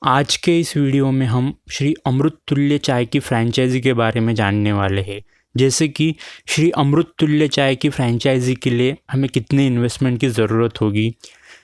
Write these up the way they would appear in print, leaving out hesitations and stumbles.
आज के इस वीडियो में हम श्री अमृत तुल्य चाय की फ्रैंचाइज़ी के बारे में जानने वाले हैं। जैसे कि श्री अमृत तुल्य चाय की फ्रैंचाइज़ी के लिए हमें कितने इन्वेस्टमेंट की ज़रूरत होगी,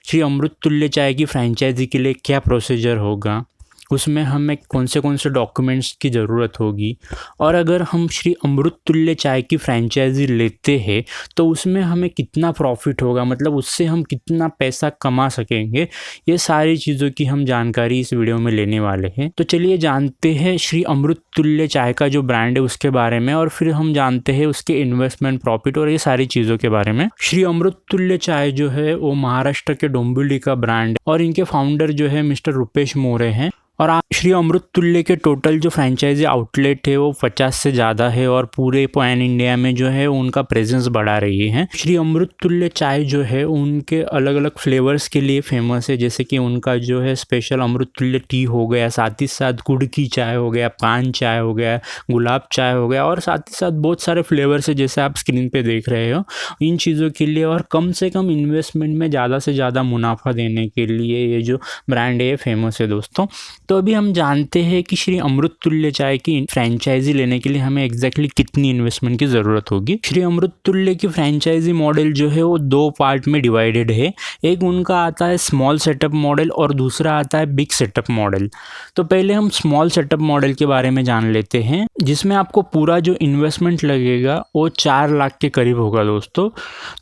श्री अमृत तुल्य चाय की फ्रैंचाइज़ी के लिए क्या प्रोसीजर होगा, उसमें हमें कौन से डॉक्यूमेंट्स की ज़रूरत होगी, और अगर हम श्री अमृत तुल्य चाय की फ्रैंचाइज़ी लेते हैं तो उसमें हमें कितना प्रॉफिट होगा, मतलब उससे हम कितना पैसा कमा सकेंगे। ये सारी चीज़ों की हम जानकारी इस वीडियो में लेने वाले हैं। तो चलिए जानते हैं श्री अमृत तुल्य चाय का जो ब्रांड है उसके बारे में, और फिर हम जानते हैं उसके इन्वेस्टमेंट, प्रॉफिट और ये सारी चीज़ों के बारे में। श्री अमृत तुल्य चाय जो है वो महाराष्ट्र के डोंबिवली का ब्रांड है और इनके फाउंडर जो है मिस्टर रुपेश मोरे हैं। और श्री अमृत तुल्य के टोटल जो फ्रैंचाइजी आउटलेट है वो 50 से ज़्यादा है और पूरे पैन इंडिया में जो है उनका प्रेजेंस बढ़ा रही है। श्री अमृत तुल्य चाय जो है उनके अलग अलग फ्लेवर्स के लिए फेमस है, जैसे कि उनका जो है स्पेशल अमृत तुल्य टी हो गया, साथ ही साथ गुड़ की चाय हो गया, पान चाय हो गया, गुलाब चाय हो गया, और साथ ही साथ बहुत सारे फ्लेवर्स है जैसे आप स्क्रीन पे देख रहे हो। इन चीज़ों के लिए और कम से कम इन्वेस्टमेंट में ज़्यादा से ज़्यादा मुनाफा देने के लिए ये जो ब्रांड है फेमस है दोस्तों। तो अभी हम जानते हैं कि श्री अमृत तुल्य चाय की फ्रैंचाइजी लेने के लिए हमें एग्जैक्टली कितनी इन्वेस्टमेंट की ज़रूरत होगी। श्री अमृत तुल्य की फ्रैंचाइजी मॉडल जो है वो दो पार्ट में डिवाइडेड है। एक उनका आता है स्मॉल सेटअप मॉडल और दूसरा आता है बिग सेटअप मॉडल। तो पहले हम स्मॉल सेटअप मॉडल के बारे में जान लेते हैं, जिसमें आपको पूरा जो इन्वेस्टमेंट लगेगा वो 4 लाख के करीब होगा दोस्तों।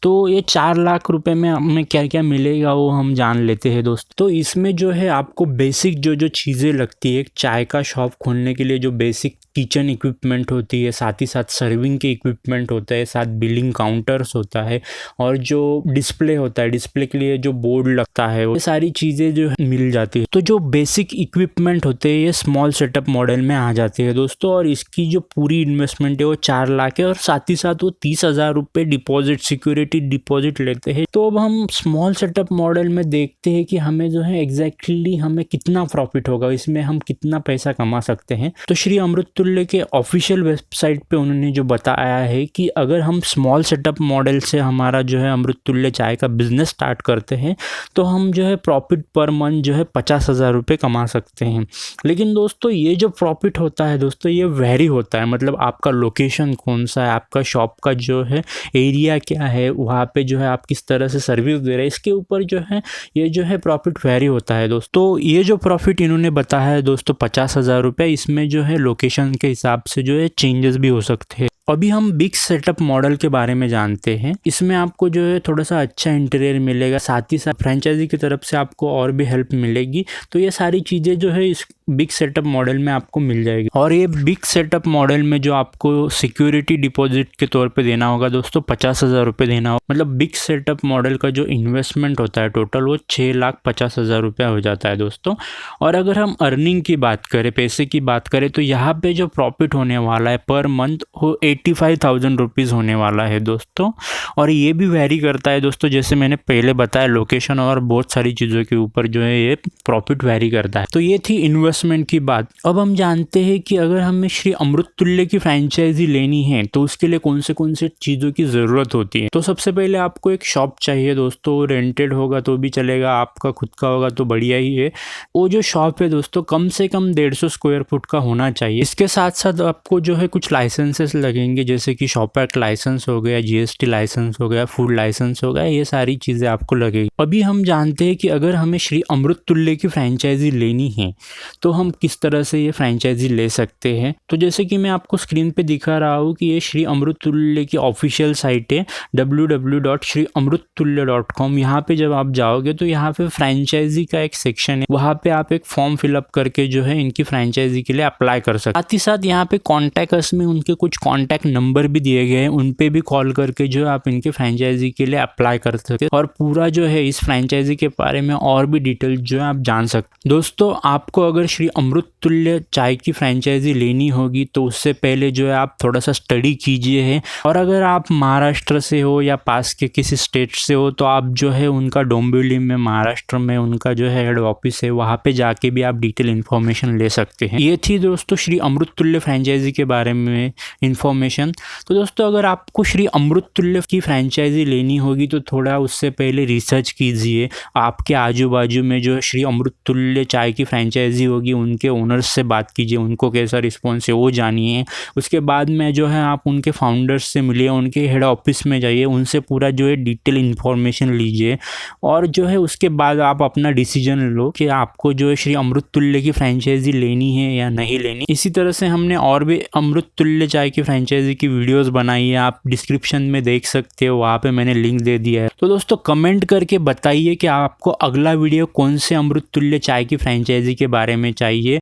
तो ये 4 लाख रुपए में हमें क्या क्या मिलेगा वो हम जान लेते हैं दोस्तों। तो इसमें जो है आपको बेसिक जो चीज़ें लगती है, चाय का शॉप खोलने के लिए जो बेसिक किचन इक्विपमेंट होती है, साथ ही साथ सर्विंग के इक्विपमेंट होता है, साथ बिलिंग काउंटर्स होता है, और जो डिस्प्ले होता है, डिस्प्ले के लिए जो बोर्ड लगता है, वो सारी चीज़ें जो मिल जाती है। तो जो बेसिक इक्विपमेंट होते हैं ये स्मॉल सेटअप मॉडल में आ जाते हैं दोस्तों, और इसकी जो पूरी इन्वेस्टमेंट है वो 4 लाख है, और साथ ही साथ वो 30,000 रुपये डिपॉजिट, सिक्योरिटी डिपॉजिट लेते हैं। तो अब हम स्मॉल सेटअप मॉडल में देखते हैं कि हमें जो है एग्जैक्टली हमें कितना प्रॉफिट होगा, इसमें हम कितना पैसा कमा सकते हैं। तो श्री अमृत तुल्य के ऑफिशियल वेबसाइट पे उन्होंने जो बताया है कि अगर हम स्मॉल सेटअप मॉडल से हमारा जो है अमृत तुल्य चाय का बिजनेस स्टार्ट करते हैं तो हम जो है प्रॉफिट पर मंथ जो है 50,000 रुपये कमा सकते हैं। लेकिन दोस्तों ये जो प्रॉफिट होता है दोस्तों ये वेरी होता है, मतलब आपका लोकेशन कौन सा है, आपका शॉप का जो है एरिया क्या है, वहाँ पे जो है आप किस तरह से सर्विस दे रहे हैं, इसके ऊपर जो है ये जो है प्रॉफिट वेरी होता है दोस्तों। ये जो प्रॉफिट इन्होंने बताया है दोस्तों 50,000 रुपये, इसमें जो है लोकेशन के हिसाब से जो है चेंजेस भी हो सकते हैं। अभी हम बिग सेटअप मॉडल के बारे में जानते हैं। इसमें आपको जो है थोड़ा सा अच्छा इंटीरियर मिलेगा, साथ ही साथ फ्रेंचाइजी की तरफ से आपको और भी हेल्प मिलेगी। तो ये सारी चीज़ें जो है इस बिग सेटअप मॉडल में आपको मिल जाएगी। और ये बिग सेटअप मॉडल में जो आपको सिक्योरिटी डिपॉजिट के तौर पे देना होगा दोस्तों 50,000 रुपये देना होगा। मतलब बिग सेटअप मॉडल का जो इन्वेस्टमेंट होता है टोटल वो 6,50,000 रुपया हो जाता है दोस्तों। और अगर हम अर्निंग की बात करें, पैसे की बात करें, तो यहाँ पे जो प्रॉफिट होने वाला है पर मंथ वो 85,000 रुपीज़ होने वाला है दोस्तों। और ये भी वेरी करता है दोस्तों, जैसे मैंने पहले बताया लोकेशन और बहुत सारी चीज़ों के ऊपर जो है ये प्रॉफिट वेरी करता है। तो ये थी इन्वेस्टमेंट की बात। अब हम जानते हैं कि अगर हमें श्री अमृत तुल्य की फ्रैंचाइजी लेनी है तो उसके लिए कौन से चीज़ों की ज़रूरत होती है। तो सबसे पहले आपको एक शॉप चाहिए दोस्तों, रेंटेड होगा तो भी चलेगा, आपका खुद का होगा तो बढ़िया ही है। वो जो शॉप है दोस्तों कम से कम 150 स्क्वायर फुट का होना चाहिए। इसके साथ साथ आपको जो है कुछ लाइसेंसेस लगेंगे, जैसे कि शॉप एक्ट लाइसेंस हो गया, GST लाइसेंस हो गया, फूड लाइसेंस हो गया, ये सारी चीज़ें आपको लगेगी। अभी हम जानते हैं कि अगर हमें श्री अमृत तुल्य की फ्रैंचाइजी लेनी है तो हम किस तरह से ये फ्रैंचाइजी ले सकते हैं। तो जैसे कि मैं आपको स्क्रीन पे दिखा रहा हूँ कि ये श्री अमृत तुल्य की ऑफिशियल साइट है www.shriamruttulya.com। यहाँ पे जब आप जाओगे तो यहाँ पे फ्रैंचाइजी का एक सेक्शन है, वहाँ पे आप एक फॉर्म फिलअप करके जो है इनकी फ्रैंचाइजी के लिए अप्लाई कर सकते हैं। साथ ही साथ यहाँ पे कॉन्टैक्ट अस में उनके कुछ कॉन्टैक्ट नंबर भी दिए गए हैं, उन पे भी कॉल करके जो है आप इनके फ्रैंचाइजी के लिए अप्लाई कर सकते हैं और पूरा जो है इस फ्रैंचाइजी के बारे में और भी डिटेल जो है आप जान सकते। दोस्तों आपको अगर श्री अमृत तुल्य चाय की फ्रैंचाइजी लेनी होगी तो उससे पहले जो है आप थोड़ा सा स्टडी कीजिए है। और अगर आप महाराष्ट्र से हो या पास के किसी स्टेट से हो तो आप जो है उनका डोंबिवली में महाराष्ट्र में उनका जो है हेड ऑफिस है, वहाँ पे जाके भी आप डिटेल इन्फॉर्मेशन ले सकते हैं। ये थी दोस्तों श्री अमृत तुल्य फ्रैंचाइजी के बारे में इन्फॉर्मेशन। इन्फॉर्मेशन। तो दोस्तों अगर आपको श्री अमृत तुल्य की फ्रेंचाइज़ी लेनी होगी तो थोड़ा उससे पहले रिसर्च कीजिए। आपके आजू बाजू में जो श्री अमृत तुल्य चाय की फ्रेंचाइज़ी होगी उनके ओनर्स से बात कीजिए, उनको कैसा रिस्पॉन्स है वो जानिए। उसके बाद में जो है आप उनके फाउंडर्स से मिलिए, उनके हेड ऑफिस में जाइए, उनसे पूरा जो है डिटेल इन्फॉर्मेशन लीजिए और जो है उसके बाद आप अपना डिसीजन लो कि आपको जो है श्री अमृत तुल्य की फ्रेंचाइज़ी लेनी है या नहीं लेनी। इसी तरह से हमने और भी अमृत तुल्य चाय की फ्रेंचाइज़ी की वीडियोस बनाई है, आप डिस्क्रिप्शन में देख सकते हो, वहाँ पे मैंने लिंक दे दिया है। तो दोस्तों कमेंट करके बताइए कि आपको अगला वीडियो कौन से अमृत तुल्य चाय की फ्रेंचाइज़ी के बारे में चाहिए।